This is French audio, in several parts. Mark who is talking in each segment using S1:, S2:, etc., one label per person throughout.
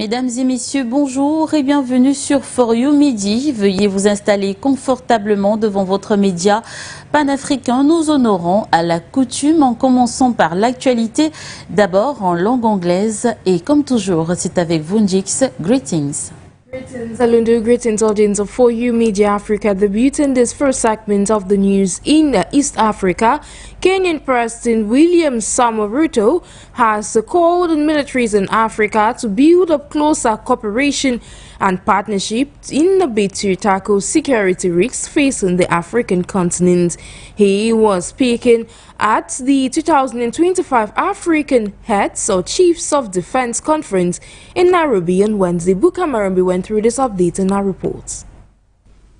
S1: Mesdames et messieurs, bonjour et bienvenue sur You Midi. Veuillez vous installer confortablement devant votre média panafricain. Nous honorons à la coutume en commençant par l'actualité, d'abord en langue anglaise. Et comme toujours, c'est avec vous Njix. Greetings.
S2: Greetings, Alundu. Greetings, audience of You Midi Africa. Debuting this first segment of the news in East Africa, Kenyan President William Samoei Ruto has called on militaries in Africa to build up closer cooperation and partnership in the bid to tackle security risks facing the African continent. He was speaking at the 2025 African Heads or Chiefs of Defense Conference in Nairobi on Wednesday. Bukamarambi went through this update in our reports.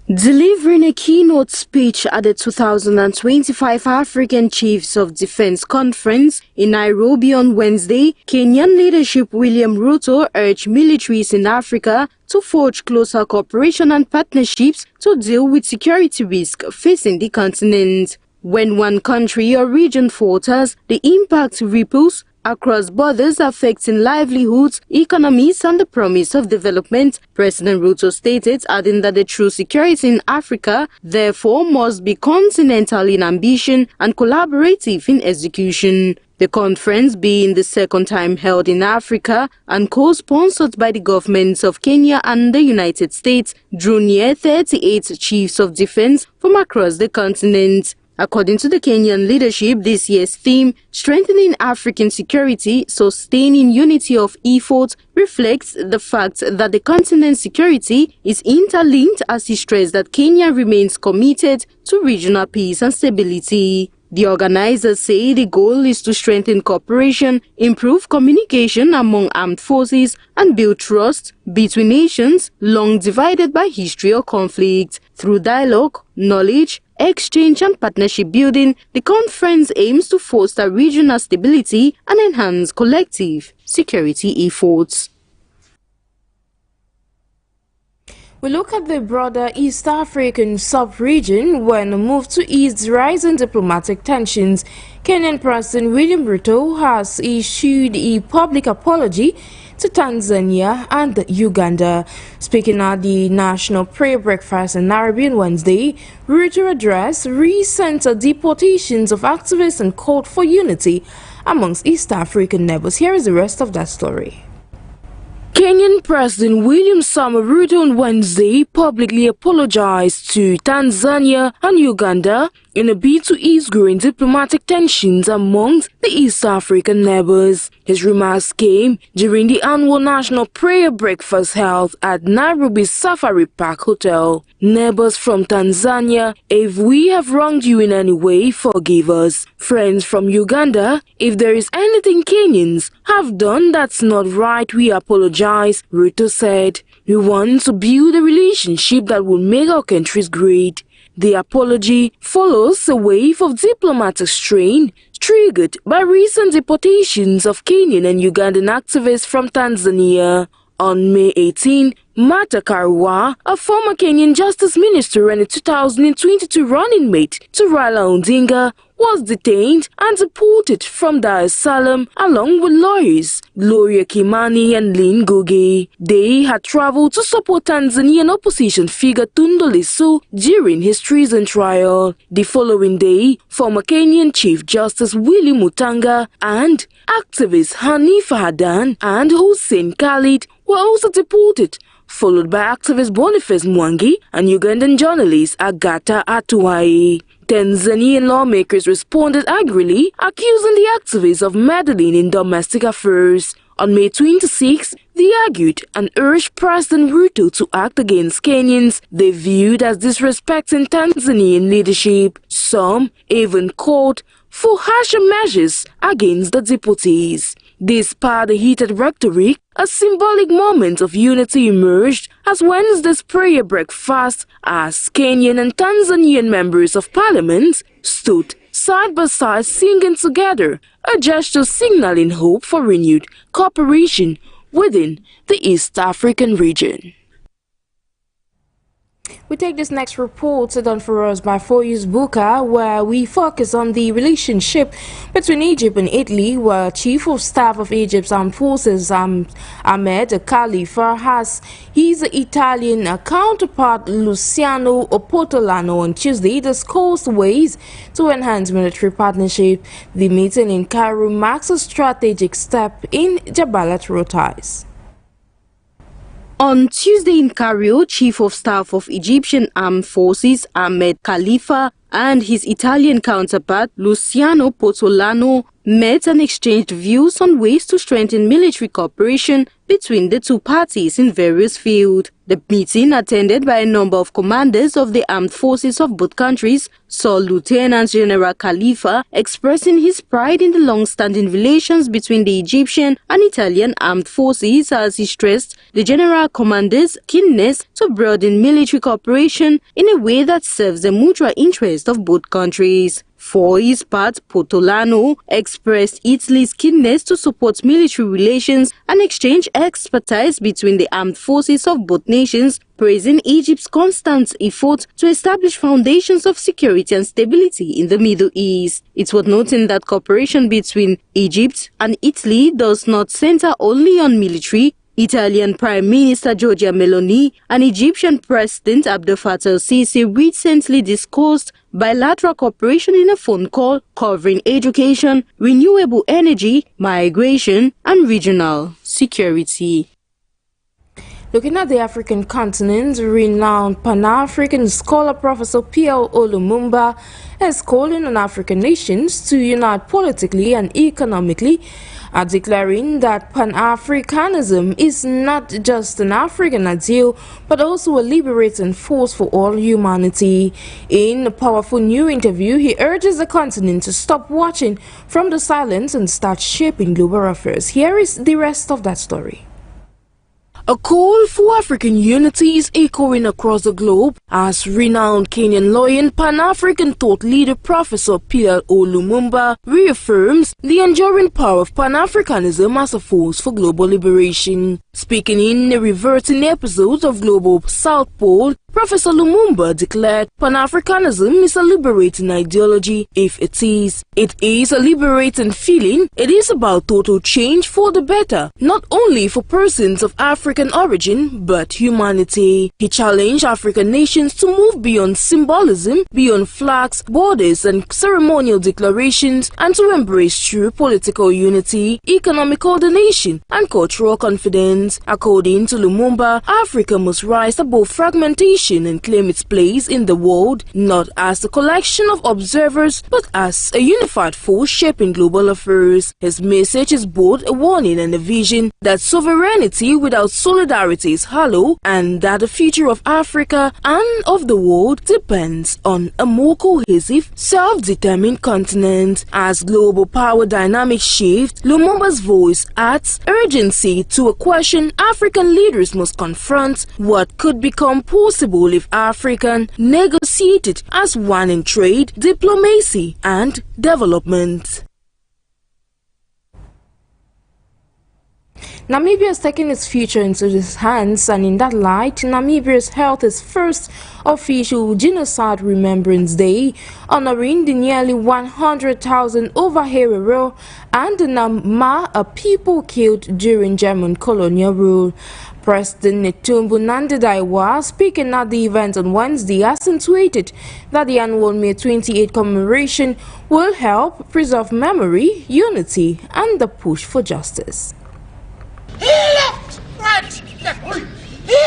S3: Delivering a keynote speech at the 2025 African Chiefs of Defense Conference in Nairobi on Wednesday, Kenyan leadership William Ruto urged militaries in Africa to forge closer cooperation and partnerships to deal with security risks facing the continent. When one country or region falters, the impact ripples across borders, affecting livelihoods, economies and the promise of development, President Ruto stated, adding that the true security in Africa therefore must be continental in ambition and collaborative in execution. The conference, being the second time held in Africa and co-sponsored by the governments of Kenya and the United States, drew near 38 chiefs of defense from across the continent. According to the Kenyan leadership, this year's theme, Strengthening African Security, Sustaining Unity of Effort, reflects the fact that the continent's security is interlinked, as he stressed that Kenya remains committed to regional peace and stability. The organizers say the goal is to strengthen cooperation, improve communication among armed forces, and build trust between nations long divided by history or conflict. Through dialogue, knowledge, exchange and partnership building, the conference aims to foster regional stability and enhance collective security efforts.
S2: We look at the broader East African sub-region when a move to ease rising diplomatic tensions. Kenyan President William Ruto has issued a public apology to Tanzania and Uganda. Speaking at the National Prayer Breakfast in Nairobi on Wednesday, Ruto addressed recent deportations of activists and called for unity amongst East African neighbors. Here is the rest of that story.
S3: Kenyan President William Samoei Ruto on Wednesday publicly apologized to Tanzania and Uganda in a bid to ease growing diplomatic tensions amongst the East African neighbors. His remarks came during the annual National Prayer Breakfast held at Nairobi's Safari Park Hotel. Neighbors from Tanzania, if we have wronged you in any way, forgive us. Friends from Uganda, if there is anything Kenyans have done that's not right, we apologize, Ruto said. We want to build a relationship that will make our countries great. The apology follows a wave of diplomatic strain triggered by recent deportations of Kenyan and Ugandan activists from Tanzania. On May 18, Martha Karua, a former Kenyan Justice Minister and a 2022 running mate to Raila Odinga, was detained and deported from Dar es Salaam along with lawyers Gloria Kimani and Lynn Ngugi. They had traveled to support Tanzanian opposition figure Tundu Lissu during his treason trial. The following day, former Kenyan Chief Justice Willy Mutanga and activists Hanifa Hadan and Hussein Khalid were also deported, followed by activist Boniface Mwangi and Ugandan journalist Agatha Atuhaire. Tanzanian lawmakers responded angrily, accusing the activists of meddling in domestic affairs. On May 26, they argued and urged President Ruto to act against Kenyans they viewed as disrespecting Tanzanian leadership. Some even called for harsher measures against the deportees. Despite the heated rhetoric, a symbolic moment of unity emerged as Wednesday's prayer breakfast as Kenyan and Tanzanian members of parliament stood side by side singing together, a gesture signaling hope for renewed cooperation within the East African region.
S2: We take this next report done for us by Foyus Buka, where we focus on the relationship between Egypt and Italy, where Chief of Staff of Egypt's Armed Forces Ahmed Khalifa has his Italian counterpart Luciano Opotolano on Tuesday discussed ways to enhance military partnership. The meeting in Cairo marks a strategic step in bilateral ties.
S3: On Tuesday in Cairo, Chief of Staff of Egyptian Armed Forces Ahmed Khalifa and his Italian counterpart Luciano Potolano met and exchanged views on ways to strengthen military cooperation between the two parties in various fields. The meeting, attended by a number of commanders of the armed forces of both countries, saw Lieutenant General Khalifa expressing his pride in the long-standing relations between the Egyptian and Italian armed forces, as he stressed the general commander's keenness to broaden military cooperation in a way that serves the mutual interest of both countries. For his part, Potolano expressed Italy's keenness to support military relations and exchange expertise between the armed forces of both nations, praising Egypt's constant effort to establish foundations of security and stability in the Middle East. It's worth noting that cooperation between Egypt and Italy does not center only on military. Italian Prime Minister Giorgia Meloni and Egyptian President Abdel Fattah el-Sisi recently discussed bilateral cooperation in a phone call covering education, renewable energy, migration, and regional security.
S2: Looking at the African continent, renowned Pan-African scholar Professor Pierre Olumumba is calling on African nations to unite politically and economically, declaring that Pan-Africanism is not just an African ideal, but also a liberating force for all humanity. In a powerful new interview, he urges the continent to stop watching from the silence and start shaping global affairs. Here is the rest of that story.
S3: A call for African unity is echoing across the globe as renowned Kenyan lawyer and Pan-African thought leader Professor Pierre Olumumba reaffirms the enduring power of Pan-Africanism as a force for global liberation. Speaking in a reverting episode of Global South Pole, Professor Lumumba declared Pan-Africanism is a liberating ideology if it is. It is a liberating feeling. It is about total change for the better, not only for persons of African origin, but humanity. He challenged African nations to move beyond symbolism, beyond flags, borders, and ceremonial declarations, and to embrace true political unity, economic coordination, and cultural confidence. According to Lumumba, Africa must rise above fragmentation and claim its place in the world, not as a collection of observers, but as a unified force shaping global affairs. His message is both a warning and a vision that sovereignty without solidarity is hollow, and that the future of Africa and of the world depends on a more cohesive, self-determined continent. As global power dynamics shift, Lumumba's voice adds urgency to a question African leaders must confront: what could become possible if Africa negotiated as one in trade, diplomacy, and development.
S2: Namibia is taking its future into its hands, and in that light, Namibia's held its first official Genocide Remembrance Day, honoring the nearly 100,000 Overherero and the Nama people killed during German colonial rule. President Netumbo Nandi-Ndaitwah, speaking at the event on Wednesday, accentuated that the annual May 28 commemoration will help preserve memory, unity, and the push for justice.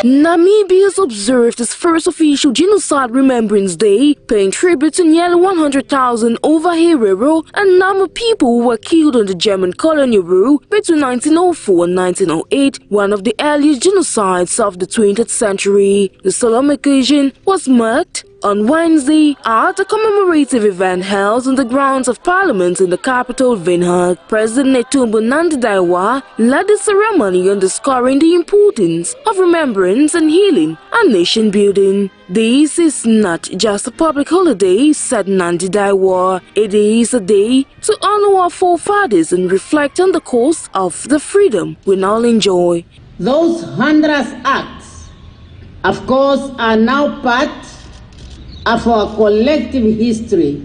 S3: Namibia has observed its first official Genocide Remembrance Day, paying tribute to nearly 100,000 Overherero and Nama people who were killed under German colonial rule between 1904 and 1908, one of the earliest genocides of the 20th century. The solemn occasion was marked on Wednesday at a commemorative event held on the grounds of Parliament in the capital, Den Haag. President Netumbo Nandi-Ndaitwah led the ceremony, underscoring the importance of remembrance and healing and nation building. This is not just a public holiday, said Nandi-Ndaitwah. It is a day to honor our forefathers and reflect on the cost of the freedom we now enjoy.
S4: Those wondrous acts of course, are now part of our collective history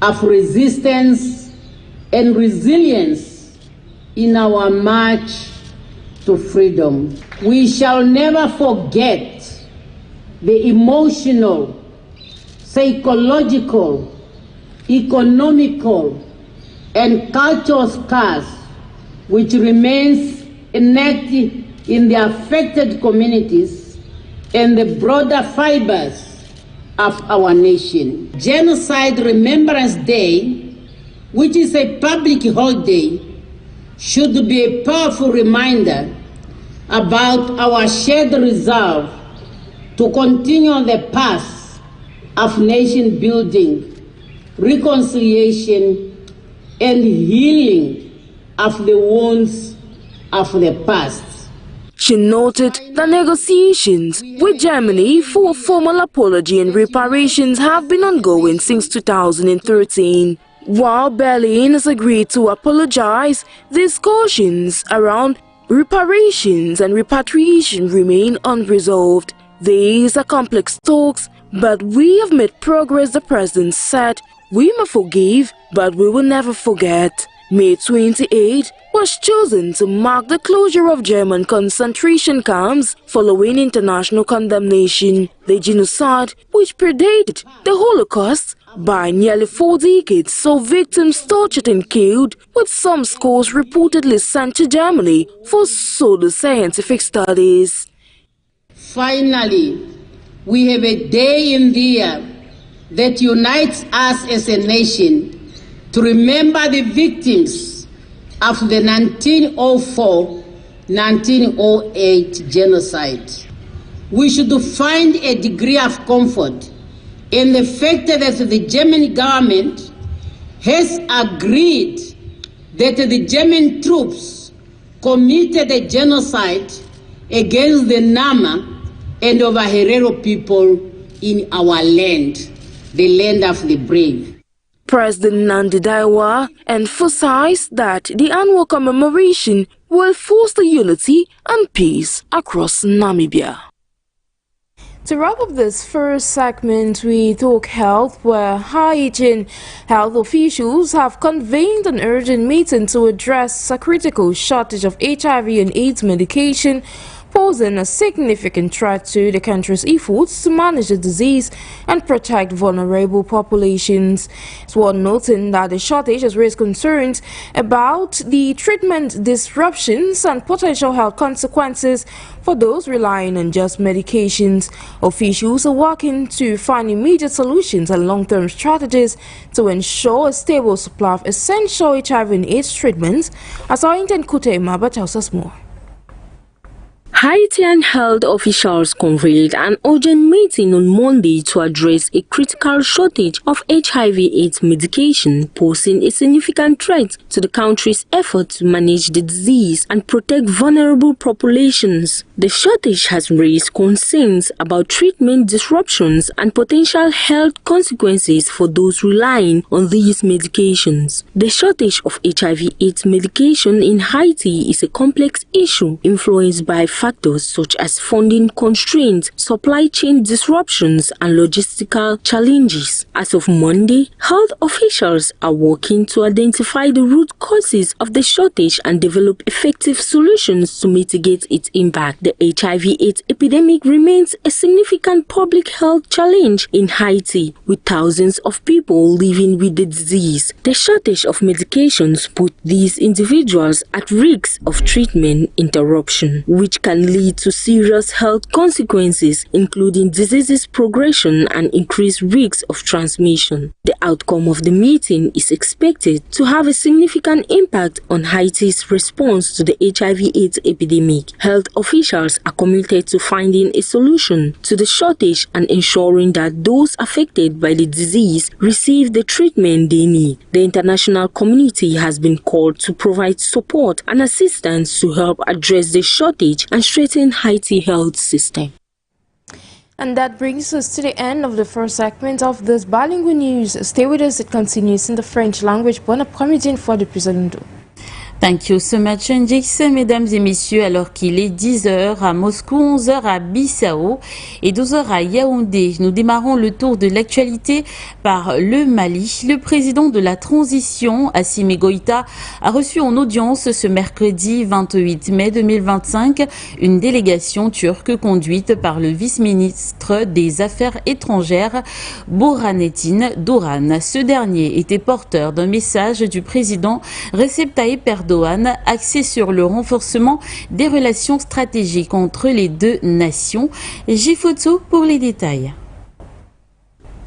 S4: of resistance and resilience in our march to freedom. We shall never forget the emotional, psychological, economical, and cultural scars which remains enacted in the affected communities and the broader fibers of our nation. Genocide Remembrance Day, which is a public holiday, should be a powerful reminder about our shared resolve to continue on the path of nation building, reconciliation, and healing of the wounds of the past.
S3: She noted that negotiations with Germany for a formal apology and reparations have been ongoing since 2013. While Berlin has agreed to apologize, discussions around reparations and repatriation remain unresolved. These are complex talks, but we have made progress, the president said. We may forgive, but we will never forget. May 28 was chosen to mark the closure of German concentration camps following international condemnation. The genocide, which predated the Holocaust by nearly 4 decades, saw victims tortured and killed, with some scores reportedly sent to Germany for pseudo-scientific studies.
S4: Finally, we have a day in the year that unites us as a nation to remember the victims of the 1904-1908 genocide. We should find a degree of comfort in the fact that the German government has agreed that the German troops committed a genocide against the Nama and over Herero people in our land, the land of the brave.
S3: President Nandi Daiwa emphasized that the annual commemoration will foster unity and peace across Namibia.
S2: To wrap up this first segment, we talk health, where Haitian health officials have convened an urgent meeting to address a critical shortage of HIV and AIDS medication, posing a significant threat to the country's efforts to manage the disease and protect vulnerable populations. It's worth noting that the shortage has raised concerns about the treatment disruptions and potential health consequences for those relying on just medications. Officials are working to find immediate solutions and long-term strategies to ensure a stable supply of essential HIV and AIDS treatments, as our intern Kute Imaba tells us more.
S5: Haitian health officials convened an urgent meeting on Monday to address a critical shortage of HIV/AIDS medication, posing a significant threat to the country's effort to manage the disease and protect vulnerable populations. The shortage has raised concerns about treatment disruptions and potential health consequences for those relying on these medications. The shortage of HIV/AIDS medication in Haiti is a complex issue influenced by factors such as funding constraints, supply chain disruptions, and logistical challenges. As of Monday, health officials are working to identify the root causes of the shortage and develop effective solutions to mitigate its impact. The HIV/AIDS epidemic remains a significant public health challenge in Haiti, with thousands of people living with the disease. The shortage of medications put these individuals at risk of treatment interruption, which can lead to serious health consequences, including disease progression and increased risks of transmission. The outcome of the meeting is expected to have a significant impact on Haiti's response to the HIV/AIDS epidemic. Health officials are committed to finding a solution to the shortage and ensuring that those affected by the disease receive the treatment they need. The international community has been called to provide support and assistance to help address the shortage and strengthen Haiti health system.
S2: And that brings us to the end of the first segment of this bilingual news. Stay with us, it continues in the French language. Bon après-midi for the president.
S1: Thank you so much, Ndix. Mesdames et messieurs, alors qu'il est 10h à Moscou, 11h à Bissau et 12h à Yaoundé, nous démarrons le tour de l'actualité par le Mali. Le président de la transition, Assimi Goïta, a reçu en audience ce mercredi 28 mai 2025 une délégation turque conduite par le vice-ministre des Affaires étrangères, Burhanettin Duran. Ce dernier était porteur d'un message du président Recep Tayyip Erdogan axé sur le renforcement des relations stratégiques entre les deux nations. J-Photo pour les détails.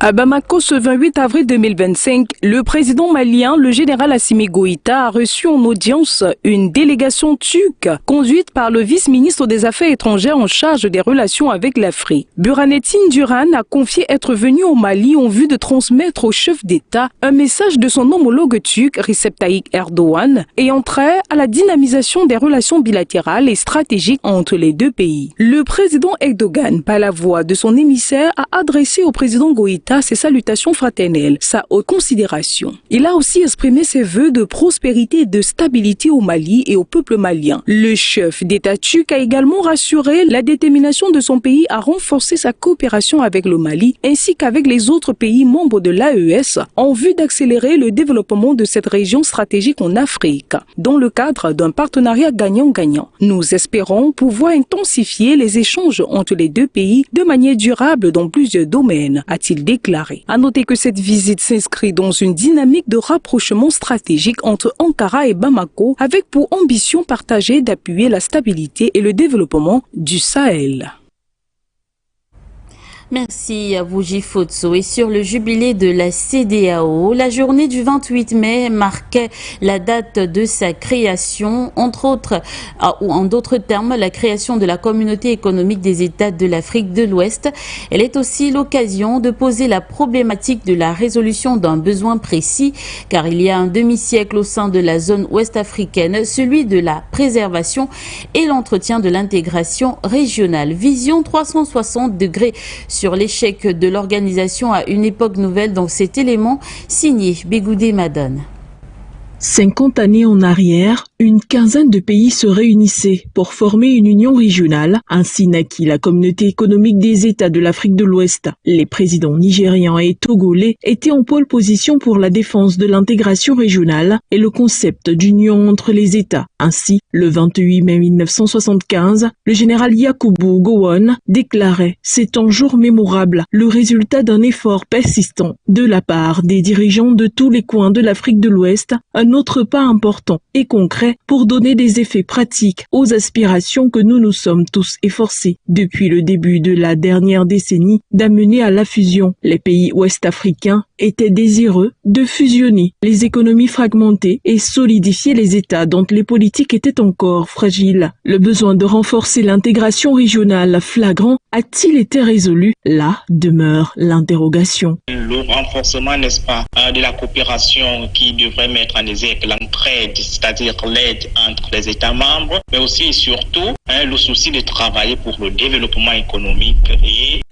S6: À Bamako, ce 28 avril 2025, le président malien, le général Assimi Goïta, a reçu en audience une délégation turque conduite par le vice-ministre des Affaires étrangères en charge des relations avec l'Afrique. Burhanettin Duran a confié être venu au Mali en vue de transmettre au chef d'État un message de son homologue turc, Recep Tayyip Erdogan, ayant trait à la dynamisation des relations bilatérales et stratégiques entre les deux pays. Le président Erdogan, par la voix de son émissaire, a adressé au président Goïta ses salutations fraternelles, sa haute considération. Il a aussi exprimé ses vœux de prospérité et de stabilité au Mali et au peuple malien. Le chef d'État turc a également rassuré la détermination de son pays à renforcer sa coopération avec le Mali ainsi qu'avec les autres pays membres de l'AES en vue d'accélérer le développement de cette région stratégique en Afrique, dans le cadre d'un partenariat gagnant-gagnant. Nous espérons pouvoir intensifier les échanges entre les deux pays de manière durable dans plusieurs domaines, a-t-il déclaré. À noter que cette visite s'inscrit dans une dynamique de rapprochement stratégique entre Ankara et Bamako avec pour ambition partagée d'appuyer la stabilité et le développement du Sahel.
S1: Merci à vous, J-Photo. Et sur le jubilé de la CEDEAO, la journée du 28 mai marquait la date de sa création, entre autres, ou en d'autres termes, la création de la communauté économique des États de l'Afrique de l'Ouest. Elle est aussi l'occasion de poser la problématique de la résolution d'un besoin précis, car il y a un demi-siècle au sein de la zone ouest africaine, celui de la préservation et l'entretien de l'intégration régionale. Vision 360 degrés sur l'échec de l'organisation à une époque nouvelle dans cet élément signé Bégoudé Madone.
S7: 50 années en arrière, une quinzaine de pays se réunissaient pour former une union régionale. Ainsi naquit la communauté économique des États de l'Afrique de l'Ouest. Les présidents nigérians et togolais étaient en pole position pour la défense de l'intégration régionale et le concept d'union entre les États. Ainsi, le 28 mai 1975, le général Yakubu Gowon déclarait « C'est un jour mémorable, le résultat d'un effort persistant de la part des dirigeants de tous les coins de l'Afrique de l'Ouest, un autre pas important et concret pour donner des effets pratiques aux aspirations que nous nous sommes tous efforcés depuis le début de la dernière décennie d'amener à la fusion. Les pays ouest-africains étaient désireux de fusionner les économies fragmentées et solidifier les États dont les politiques étaient encore fragiles. Le besoin de renforcer l'intégration régionale flagrant a-t-il été résolu? Là demeure l'interrogation.
S8: Le renforcement, n'est-ce pas, de la coopération qui devrait mettre en exergue l'entraide, c'est-à-dire l'aide entre les États membres, mais aussi et surtout le souci de travailler pour le développement économique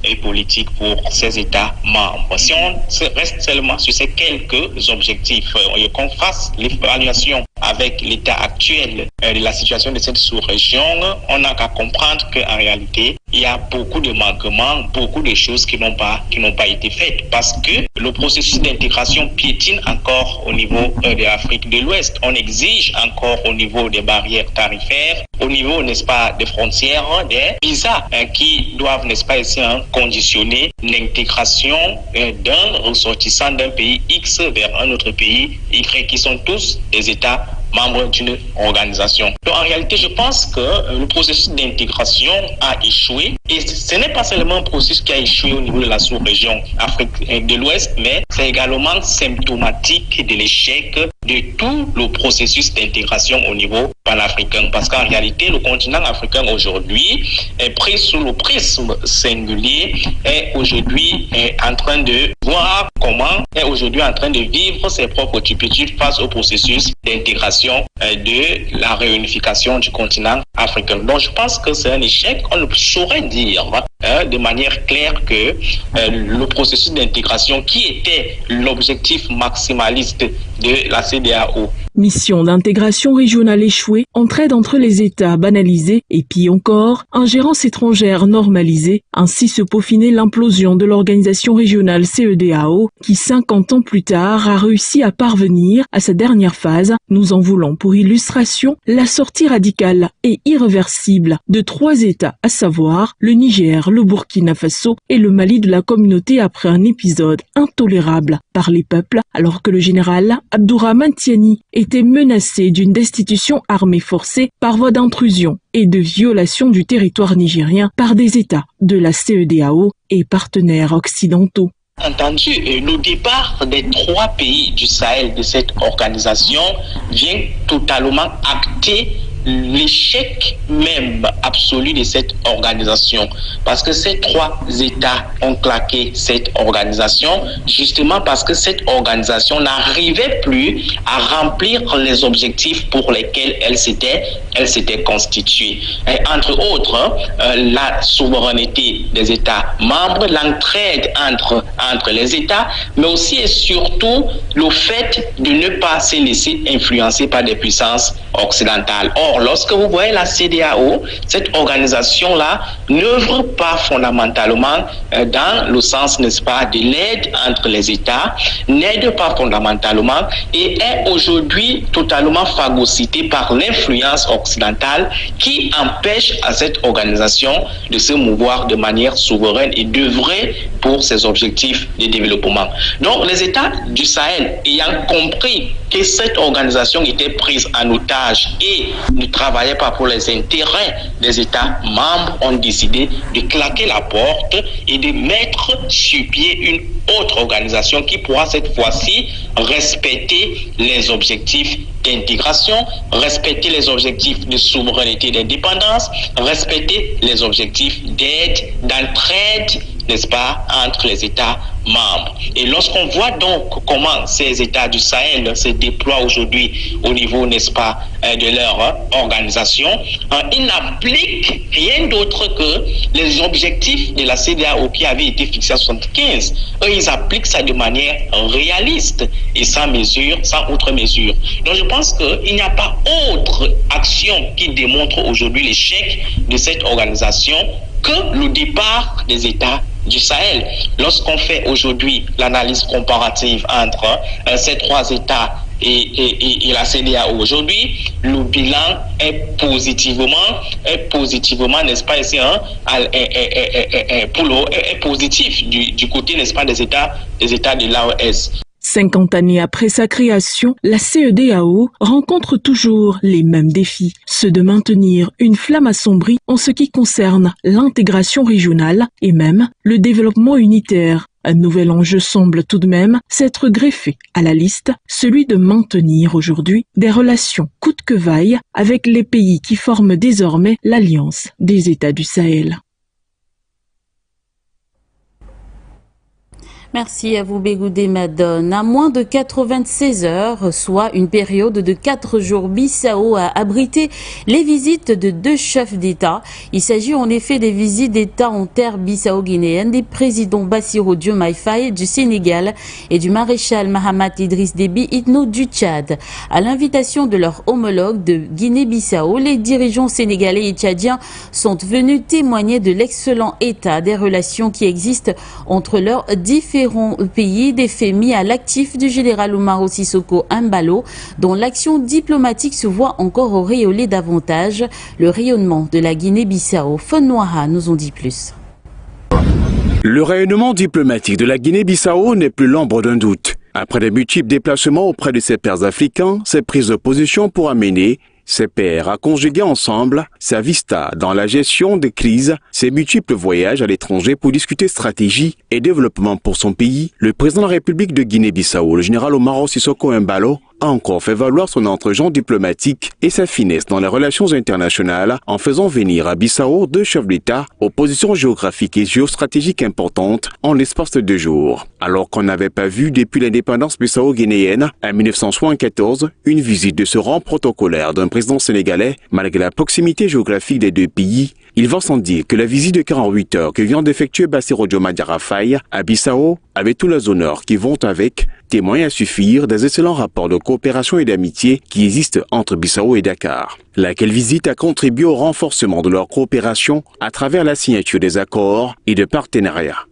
S8: et politique pour ces États membres. Si on reste seulement sur ces quelques objectifs et qu'on fasse l'évaluation avec l'état actuel de la situation de cette sous-région, on n'a qu'à comprendre qu'en réalité, il y a beaucoup de manquements, beaucoup de choses qui n'ont pas été faites parce que le processus d'intégration piétine encore au niveau de l'Afrique de l'Ouest. On exige encore au niveau des barrières tarifaires, au niveau, n'est-ce pas, des frontières, des visas qui doivent, n'est-ce pas, essayer de conditionner l'intégration d'un ressortissant d'un pays X vers un autre pays Y qui sont tous des États membres d'une organisation. Donc, en réalité, je pense que le processus d'intégration a échoué et ce n'est pas seulement un processus qui a échoué au niveau de la sous-région Afrique de l'Ouest, mais c'est également symptomatique de l'échec de tout le processus d'intégration au niveau panafricain. Parce qu'en réalité, le continent africain aujourd'hui est pris sous le prisme singulier et aujourd'hui est en train de voir comment est aujourd'hui en train de vivre ses propres turpitudes face au processus d'intégration de la réunification du continent africain. Donc je pense que c'est un échec. On ne saurait dire de manière claire que le processus d'intégration qui était l'objectif maximaliste de la CEDEAO.
S7: Mission d'intégration régionale échouée, entraide entre les États banalisée et pis encore, ingérence étrangère normalisée, ainsi se peaufinait l'implosion de l'organisation régionale CEDEAO qui 50 ans plus tard a réussi à parvenir à sa dernière phase. Nous en voulons pour illustration la sortie radicale et irréversible de 3 États, à savoir le Niger, le Burkina Faso et le Mali de la communauté après un épisode intolérable par les peuples alors que le général Abdourahmane Tiani était menacé d'une destitution armée forcée par voie d'intrusion et de violation du territoire nigérien par des États de la CEDEAO et partenaires occidentaux.
S8: Entendu, le départ des 3 pays du Sahel de cette organisation vient totalement acter l'échec même absolu de cette organisation. Parce que ces 3 États ont claqué cette organisation justement parce que cette organisation n'arrivait plus à remplir les objectifs pour lesquels elle s'était constituée. Et entre autres, la souveraineté des États membres, l'entraide entre les États, mais aussi et surtout le fait de ne pas se laisser influencer par des puissances occidentales. Or, lorsque vous voyez la CEDEAO, cette organisation-là n'œuvre pas fondamentalement dans le sens, n'est-ce pas, de l'aide entre les États, n'aide pas fondamentalement et est aujourd'hui totalement phagocytée par l'influence occidentale qui empêche à cette organisation de se mouvoir de manière souveraine et d'œuvrer pour ses objectifs de développement. Donc, les États du Sahel ayant compris que cette organisation était prise en otage et ne travaillait pas pour les intérêts des États membres, ont décidé de claquer la porte et de mettre sur pied une autre organisation qui pourra cette fois-ci respecter les objectifs d'intégration, respecter les objectifs de souveraineté et d'indépendance, respecter les objectifs d'aide, d'entraide, n'est-ce pas, entre les États membres. Et lorsqu'on voit donc comment ces États du Sahel se déploient aujourd'hui au niveau, n'est-ce pas, de leur organisation, ils n'appliquent rien d'autre que les objectifs de la CEDEAO qui avaient été fixés en 1975. Eux, ils appliquent ça de manière réaliste et sans mesure, sans autre mesure. Donc je pense qu'il n'y a pas autre action qui démontre aujourd'hui l'échec de cette organisation que le départ des États du Sahel. Lorsqu'on fait aujourd'hui l'analyse comparative entre ces 3 États et la CEDEAO aujourd'hui, le bilan est positivement, n'est-ce pas, ici, est positif du côté, n'est-ce pas, des États de l'AES.
S7: 50 années après sa création, la CEDEAO rencontre toujours les mêmes défis, ceux de maintenir une flamme assombrie en ce qui concerne l'intégration régionale et même le développement unitaire. Un nouvel enjeu semble tout de même s'être greffé à la liste, celui de maintenir aujourd'hui des relations coûte que vaille avec les pays qui forment désormais l'Alliance des États du Sahel.
S1: Merci à vous, Bégoudé Madone. À moins de 96 heures, soit une période de 4 jours, Bissau a abrité les visites de 2 chefs d'État. Il s'agit en effet des visites d'État en terre bissau-guinéenne des présidents Bassirou Diomaye Faye du Sénégal et du maréchal Mahamat Idriss Déby Itno du Tchad. À l'invitation de leurs homologues de Guinée-Bissau, les dirigeants sénégalais et tchadiens sont venus témoigner de l'excellent état des relations qui existent entre leurs différents pays, des faits mis à l'actif du général Oumaro Sissoko Embalo, dont l'action diplomatique se voit encore auréolée davantage. Le rayonnement de la Guinée-Bissau. Fonnoaha nous en dit plus.
S9: Le rayonnement diplomatique de la Guinée-Bissau n'est plus l'ombre d'un doute. Après de multiples déplacements auprès de ses pairs africains, ses prises de position pour amener ses pairs à conjuguer ensemble sa vista dans la gestion des crises, ses multiples voyages à l'étranger pour discuter stratégie et développement pour son pays, le président de la République de Guinée-Bissau, le général Oumaro Sissoko Embalo, a encore fait valoir son entre-gens diplomatique et sa finesse dans les relations internationales en faisant venir à Bissau 2 chefs d'État aux positions géographiques et géostratégiques importantes en l'espace de 2 jours. Alors qu'on n'avait pas vu depuis l'indépendance bissau-guinéenne en 1974 une visite de ce rang protocolaire d'un président sénégalais, malgré la proximité géographique des 2 pays, il va sans dire que la visite de 48 heures que vient d'effectuer Bassirou Diomaye Diakhar Faye à Bissau, avec tous les honneurs qui vont avec, témoigne à suffire des excellents rapports de coopération et d'amitié qui existent entre Bissau et Dakar. Laquelle visite a contribué au renforcement de leur coopération à travers la signature des accords et de partenariats.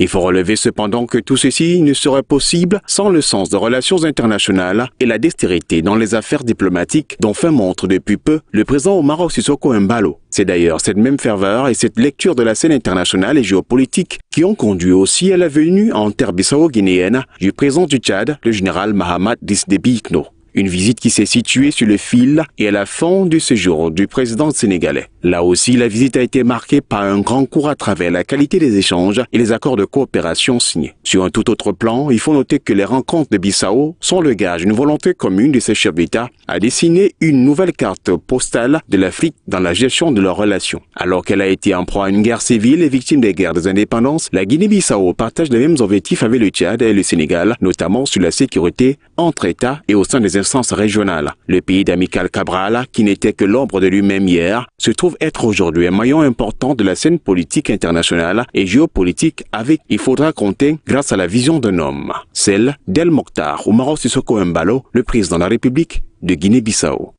S9: Il faut relever cependant que tout ceci ne serait possible sans le sens des relations internationales et la dextérité dans les affaires diplomatiques dont fait montre depuis peu le président Omaro Sissoko Embalo. C'est d'ailleurs cette même ferveur et cette lecture de la scène internationale et géopolitique qui ont conduit aussi à la venue en terre bissau-guinéenne du président du Tchad, le général Mahamat Déby Itno. Une visite qui s'est située sur le fil et à la fin du séjour du président sénégalais. Là aussi, la visite a été marquée par un grand cours à travers la qualité des échanges et les accords de coopération signés. Sur un tout autre plan, il faut noter que les rencontres de Bissau sont le gage d'une volonté commune de ces chefs d'État à dessiner une nouvelle carte postale de l'Afrique dans la gestion de leurs relations. Alors qu'elle a été en proie à une guerre civile et victime des guerres des indépendances, la Guinée-Bissau partage les mêmes objectifs avec le Tchad et le Sénégal, notamment sur la sécurité entre États et au sein des instances régionales. Le pays d'Amical Cabral, qui n'était que l'ombre de lui-même hier, se trouve être aujourd'hui un maillon important de la scène politique internationale et géopolitique avec, il faudra compter, grâce à la vision d'un homme, celle d'El Mokhtar Omaro Sissoko Embalo, le président de la République de Guinée-Bissau.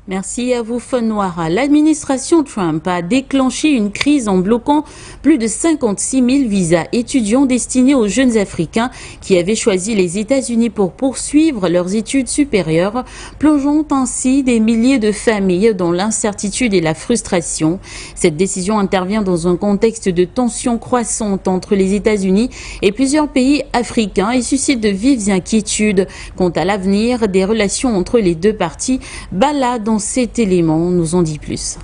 S1: Merci à vous, Fun Noir. L'administration Trump a déclenché une crise en bloquant plus de 56 000 visas étudiants destinés aux jeunes Africains qui avaient choisi les États-Unis pour poursuivre leurs études supérieures, plongeant ainsi des milliers de familles dans l'incertitude et la frustration. Cette décision intervient dans un contexte de tensions croissantes entre les États-Unis et plusieurs pays africains et suscite de vives inquiétudes quant à l'avenir des relations entre les 2 parties. Bala dans cet élément nous en dit plus.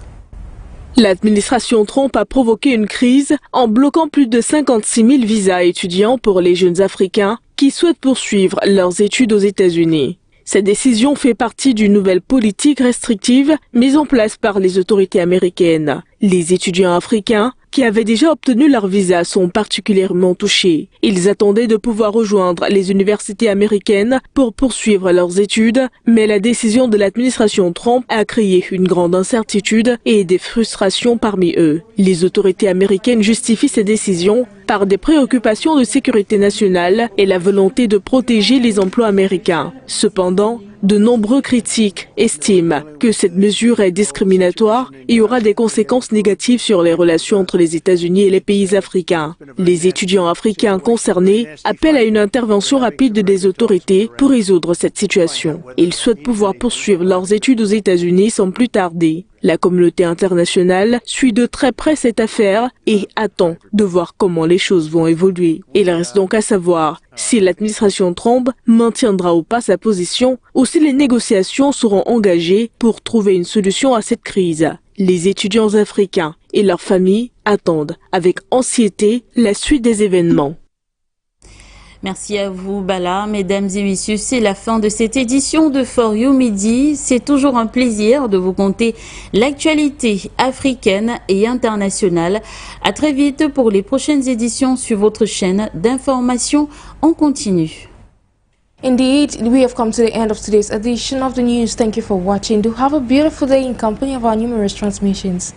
S3: L'administration Trump a provoqué une crise en bloquant plus de 56 000 visas étudiants pour les jeunes Africains qui souhaitent poursuivre leurs études aux États-Unis. Cette décision fait partie d'une nouvelle politique restrictive mise en place par les autorités américaines. Les étudiants africains qui avaient déjà obtenu leur visa sont particulièrement touchés. Ils attendaient de pouvoir rejoindre les universités américaines pour poursuivre leurs études, mais la décision de l'administration Trump a créé une grande incertitude et des frustrations parmi eux. Les autorités américaines justifient ces décisions par des préoccupations de sécurité nationale et la volonté de protéger les emplois américains. Cependant, de nombreux critiques estiment que cette mesure est discriminatoire et aura des conséquences négatives sur les relations entre les États-Unis et les pays africains. Les étudiants africains concernés appellent à une intervention rapide des autorités pour résoudre cette situation. Ils souhaitent pouvoir poursuivre leurs études aux États-Unis sans plus tarder. La communauté internationale suit de très près cette affaire et attend de voir comment les choses vont évoluer. Il reste donc à savoir si l'administration Trump maintiendra ou pas sa position ou si les négociations seront engagées pour trouver une solution à cette crise. Les étudiants africains et leurs familles attendent avec anxiété la suite des événements.
S1: Merci à vous, Bala. Mesdames et messieurs, c'est la fin de cette édition de For You Midi. C'est toujours un plaisir de vous conter l'actualité africaine et internationale. À très vite pour les prochaines éditions sur votre chaîne d'information en continu.
S2: Indeed, we have come to the end of today's edition of the news. Thank you for watching. Do have a beautiful day in company of our numerous transmissions.